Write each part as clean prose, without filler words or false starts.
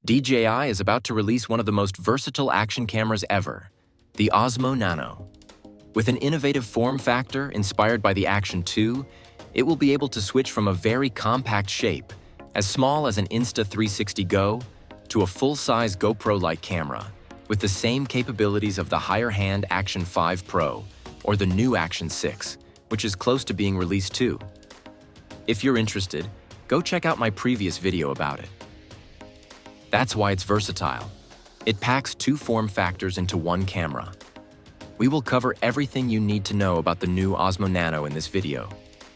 DJI is about to release one of the most versatile action cameras ever, the Osmo Nano. With an innovative form factor inspired by the Action 2, it will be able to switch from a very compact shape, as small as an Insta360 Go, to a full-size GoPro-like camera, with the same capabilities of the higher-hand Action 5 Pro or the new Action 6, which is close to being released too. If you're interested, go check out my previous video about it. That's why it's versatile. It packs two form factors into one camera. We will cover everything you need to know about the new Osmo Nano in this video,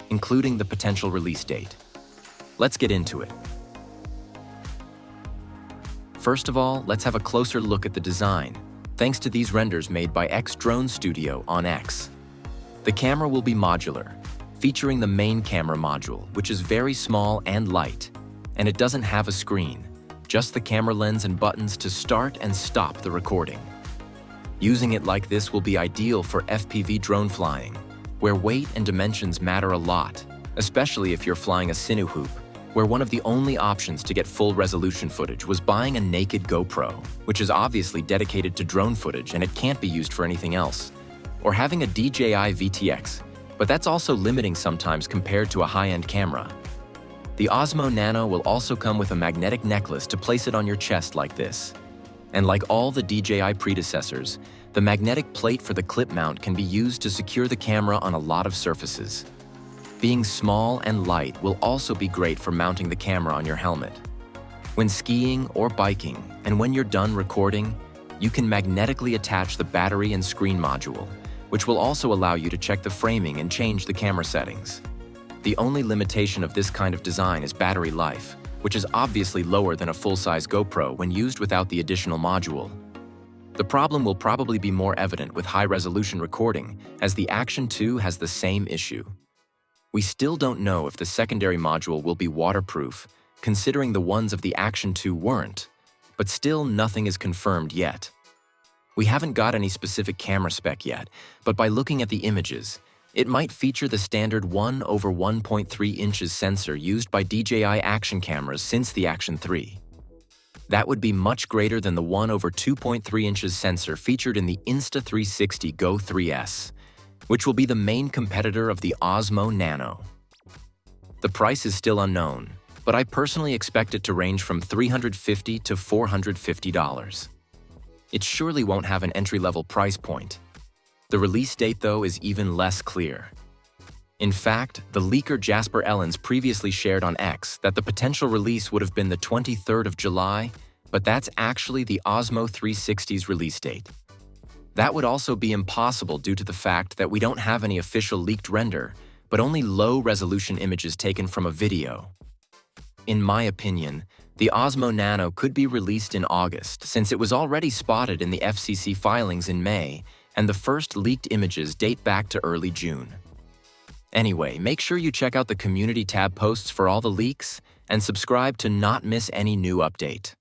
including the potential release date. Let's get into it. First of all, let's have a closer look at the design, thanks to these renders made by X Drone Studio on X. The camera will be modular, featuring the main camera module, which is very small and light, and it doesn't have a screen, just the camera lens and buttons to start and stop the recording. Using it like this will be ideal for FPV drone flying, where weight and dimensions matter a lot, especially if you're flying a sinew hoop, where one of the only options to get full resolution footage was buying a naked GoPro, which is obviously dedicated to drone footage and it can't be used for anything else, or having a DJI VTX, but that's also limiting sometimes compared to a high-end camera. The Osmo Nano will also come with a magnetic necklace to place it on your chest like this. And like all the DJI predecessors, the magnetic plate for the clip mount can be used to secure the camera on a lot of surfaces. Being small and light will also be great for mounting the camera on your helmet. When skiing or biking, and when you're done recording, you can magnetically attach the battery and screen module, which will also allow you to check the framing and change the camera settings. The only limitation of this kind of design is battery life, which is obviously lower than a full-size GoPro when used without the additional module. The problem will probably be more evident with high-resolution recording, as the Action 2 has the same issue. We still don't know if the secondary module will be waterproof, considering the ones of the Action 2 weren't, but still nothing is confirmed yet. We haven't got any specific camera spec yet, but by looking at the images, it might feature the standard 1/1.3 inches sensor used by DJI action cameras since the Action 3. That would be much greater than the 1/2.3 inches sensor featured in the Insta360 Go 3S, which will be the main competitor of the Osmo Nano. The price is still unknown, but I personally expect it to range from $350 to $450. It surely won't have an entry-level price point. The release date, though, is even less clear. In fact, the leaker Jasper Ellens previously shared on X that the potential release would have been the 23rd of July, but that's actually the Osmo 360's release date. That would also be impossible due to the fact that we don't have any official leaked render, but only low-resolution images taken from a video. In my opinion, the Osmo Nano could be released in August, since it was already spotted in the FCC filings in May, and the first leaked images date back to early June. Anyway, make sure you check out the community tab posts for all the leaks, and subscribe to not miss any new update.